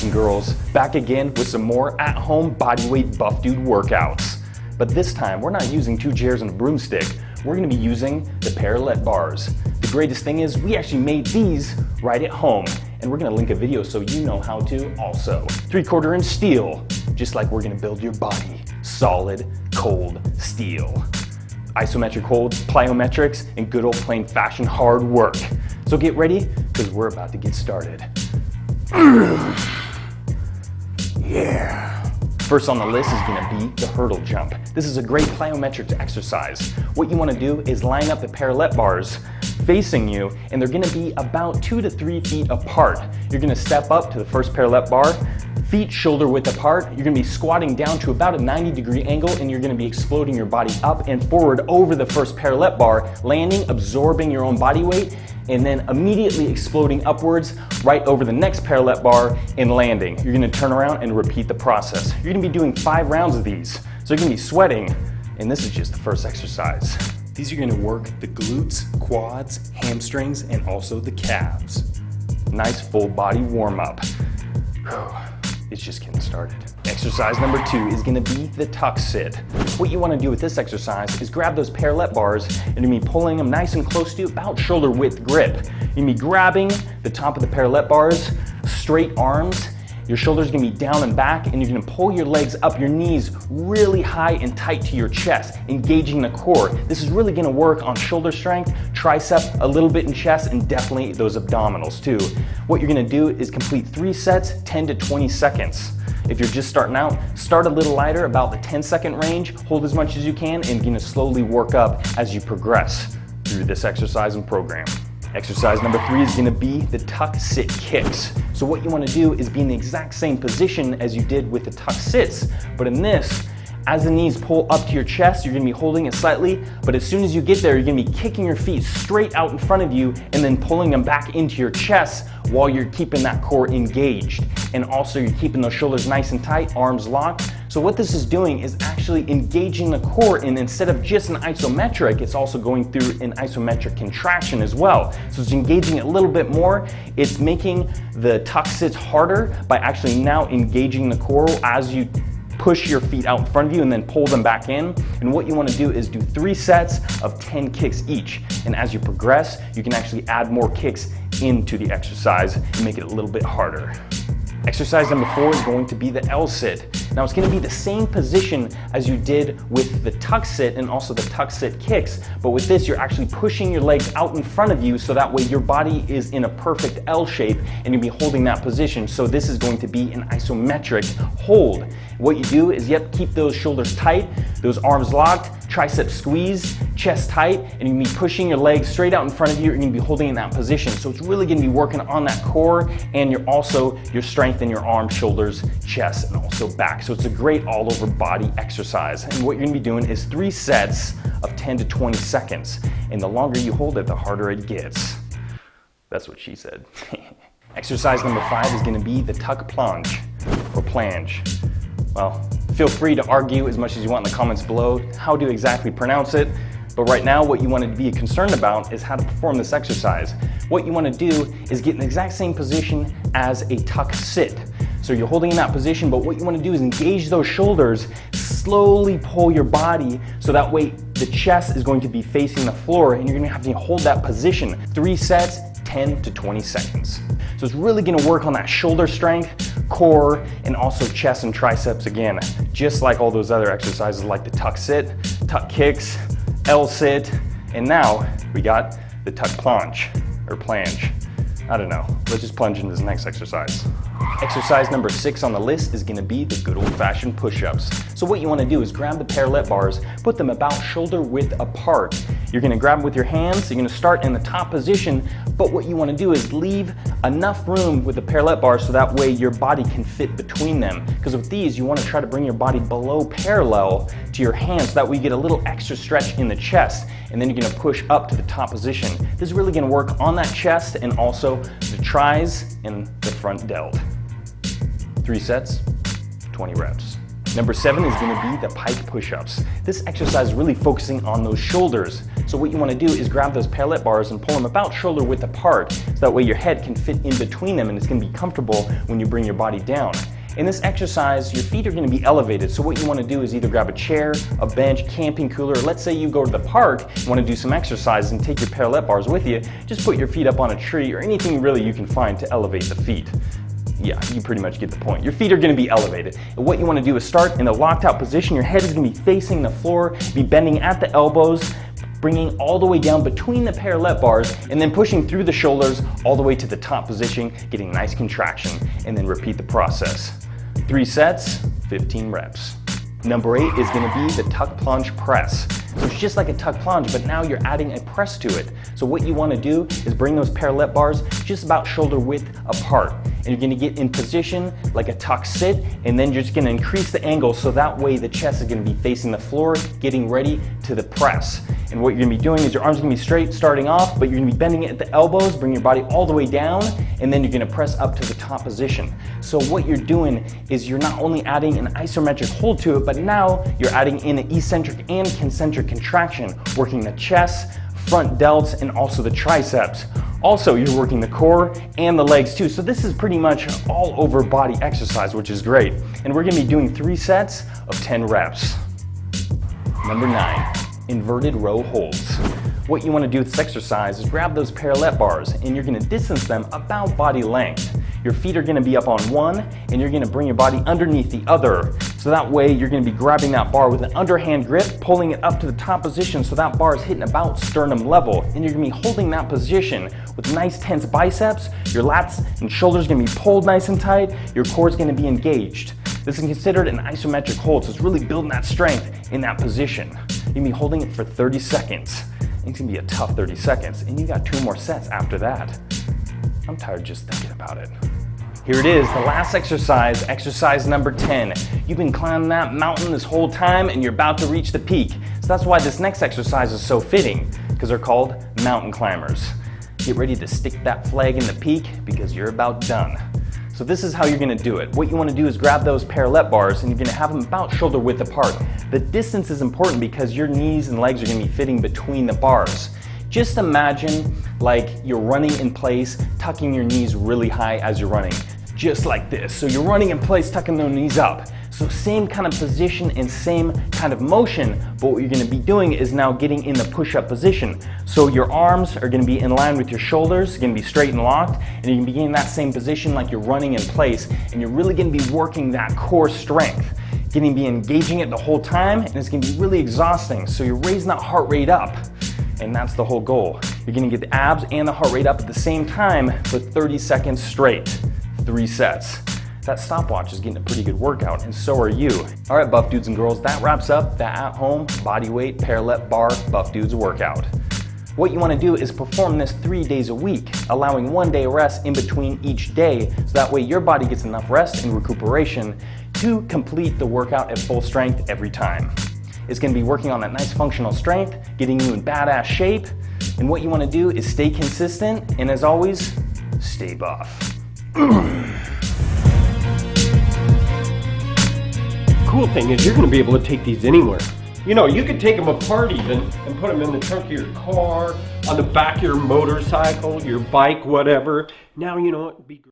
and girls, back again with some more at-home bodyweight buff dude workouts. But this time, we're not using 2 chairs and a broomstick. We're gonna be using the parallel bars. The greatest thing is we actually made these right at home, and we're gonna link a video so you know how to also. 3/4 inch steel, just like we're gonna build your body. Solid, cold steel. Isometric holds, plyometrics, and good old plain fashion hard work. So get ready, because we're about to get started. Yeah. First on the list is gonna be the hurdle jump. This is a great plyometrics exercise. What you wanna do is line up the parallel bars facing you, and they're gonna be about 2 to 3 feet apart. You're gonna step up to the first parallel bar, feet shoulder width apart. You're gonna be squatting down to about a 90-degree angle, and you're gonna be exploding your body up and forward over the first parallel bar, landing, absorbing your own body weight, and then immediately exploding upwards right over the next parallel bar and landing. You're gonna turn around and repeat the process. You're gonna be doing 5 rounds of these. So you're gonna be sweating, and this is just the first exercise. These are gonna work the glutes, quads, hamstrings, and also the calves. Nice full body warm up. It's just getting started. Exercise number 2 is gonna be the tuck sit. What you wanna do with this exercise is grab those parallel bars and you're gonna be pulling them nice and close to about shoulder width grip. You're gonna be grabbing the top of the parallel bars, straight arms, your shoulders are gonna be down and back, and you're gonna pull your legs up your knees really high and tight to your chest, engaging the core. This is really gonna work on shoulder strength, tricep, a little bit in chest, and definitely those abdominals too. What you're gonna do is complete 3 sets, 10 to 20 seconds. If you're just starting out, start a little lighter, about the 10-second range, hold as much as you can, and you're gonna slowly work up as you progress through this exercise and program. Exercise number 3 is gonna be the tuck sit kicks. So what you wanna do is be in the exact same position as you did with the tuck sits, but in this, as the knees pull up to your chest, you're gonna be holding it slightly, but as soon as you get there, you're gonna be kicking your feet straight out in front of you and then pulling them back into your chest while you're keeping that core engaged. And also you're keeping those shoulders nice and tight, arms locked. So what this is doing is actually engaging the core, and instead of just an isometric, it's also going through an isometric contraction as well. So it's engaging it a little bit more. It's making the tuck sits harder by actually now engaging the core as you push your feet out in front of you and then pull them back in. And what you want to do is do 3 sets of 10 kicks each. And as you progress, you can actually add more kicks into the exercise and make it a little bit harder. Exercise number 4 is going to be the L sit. Now it's going to be the same position as you did with the tuck sit and also the tuck sit kicks, but with this you're actually pushing your legs out in front of you so that way your body is in a perfect L shape and you'll be holding that position. So this is going to be an isometric hold. What you do is keep those shoulders tight, those arms locked, tricep squeeze, chest tight, and you're gonna be pushing your legs straight out in front of you. You're gonna be holding in that position. So it's really gonna be working on that core and your strength in your arms, shoulders, chest, and also back. So it's a great all over body exercise. And what you're gonna be doing is 3 sets of 10 to 20 seconds. And the longer you hold it, the harder it gets. That's what she said. Exercise number 5 is gonna be the tuck plunge or planche. Well, feel free to argue as much as you want in the comments below how to exactly pronounce it, but right now what you want to be concerned about is how to perform this exercise. What you want to do is get in the exact same position as a tuck sit. So you're holding in that position, but what you want to do is engage those shoulders, slowly pull your body so that way the chest is going to be facing the floor and you're going to have to hold that position. 3 sets, 10 to 20 seconds. So it's really gonna work on that shoulder strength, core, and also chest and triceps again, just like all those other exercises like the tuck sit, tuck kicks, L sit, and now we got the tuck planche or planche. I don't know, let's just plunge into this next exercise. Exercise number 6 on the list is gonna be the good old-fashioned push-ups. So what you wanna do is grab the parallel bars, put them about shoulder width apart. You're gonna grab them with your hands, you're gonna start in the top position, but what you wanna do is leave enough room with the parallel bars so that way your body can fit between them. Because with these, you wanna try to bring your body below parallel to your hands so that way you get a little extra stretch in the chest, and then you're gonna push up to the top position. This is really gonna work on that chest and also the tris and the front delt. 3 sets, 20 reps. Number 7 is gonna be the pike push-ups. This exercise is really focusing on those shoulders. So what you want to do is grab those parallel bars and pull them about shoulder width apart, so that way your head can fit in between them and it's going to be comfortable when you bring your body down. In this exercise, your feet are going to be elevated, so what you want to do is either grab a chair, a bench, camping cooler, or let's say you go to the park and want to do some exercise and take your parallel bars with you, just put your feet up on a tree or anything really you can find to elevate the feet. Yeah, you pretty much get the point. Your feet are going to be elevated. And what you want to do is start in the locked out position. Your head is going to be facing the floor, be bending at the elbows, bringing all the way down between the parallel bars, and then pushing through the shoulders all the way to the top position, getting nice contraction, and then repeat the process. 3 sets, 15 reps. Number 8 is going to be the tuck plunge press. So it's just like a tuck plunge, but now you're adding a press to it. So what you want to do is bring those parallel bars just about shoulder width apart. And you're going to get in position like a tuck sit, and then you're just going to increase the angle so that way the chest is going to be facing the floor, getting ready to the press. And what you're going to be doing is your arms are going to be straight starting off, but you're going to be bending it at the elbows, bring your body all the way down, and then you're going to press up to the top position. So what you're doing is you're not only adding an isometric hold to it, but now you're adding in an eccentric and concentric contraction, working the chest, front delts, and also the triceps. Also, you're working the core and the legs too. So this is pretty much all over body exercise, which is great. And we're gonna be doing 3 sets of 10 reps. Number 9, inverted row holds. What you wanna do with this exercise is grab those parallel bars and you're gonna distance them about body length. Your feet are gonna be up on one and you're gonna bring your body underneath the other. So that way you're gonna be grabbing that bar with an underhand grip, pulling it up to the top position so that bar is hitting about sternum level. And you're gonna be holding that position with nice tense biceps, your lats and shoulders gonna be pulled nice and tight, your core is gonna be engaged. This is considered an isometric hold, so it's really building that strength in that position. You're gonna be holding it for 30 seconds. It's gonna be a tough 30 seconds, and you got 2 more sets after that. I'm tired just thinking about it. Here it is, the last exercise, exercise number 10. You've been climbing that mountain this whole time and you're about to reach the peak. So that's why this next exercise is so fitting, because they're called mountain climbers. Get ready to stick that flag in the peak because you're about done. So this is how you're gonna do it. What you wanna do is grab those parallel bars and you're gonna have them about shoulder width apart. The distance is important because your knees and legs are gonna be fitting between the bars. Just imagine like you're running in place, tucking your knees really high as you're running. Just like this. So you're running in place, tucking those knees up. So same kind of position and same kind of motion, but what you're gonna be doing is now getting in the push-up position. So your arms are gonna be in line with your shoulders, you're gonna be straight and locked, and you're gonna be getting that same position like you're running in place, and you're really gonna be working that core strength. Be engaging it the whole time, and it's gonna be really exhausting. So you're raising that heart rate up, and that's the whole goal. You're gonna get the abs and the heart rate up at the same time for 30 seconds straight. 3 sets. That stopwatch is getting a pretty good workout, and so are you. All right, buff dudes and girls, that wraps up the at-home bodyweight parallel bar buff dudes workout. What you want to do is perform this 3 days a week, allowing 1 day rest in between each day, so that way your body gets enough rest and recuperation to complete the workout at full strength every time. It's going to be working on that nice functional strength, getting you in badass shape, and what you want to do is stay consistent, and as always, stay buff. Cool thing is you're going to be able to take these anywhere. You know, you could take them apart even and put them in the trunk of your car, on the back of your motorcycle, your bike, whatever. Now, you know, it'd be great.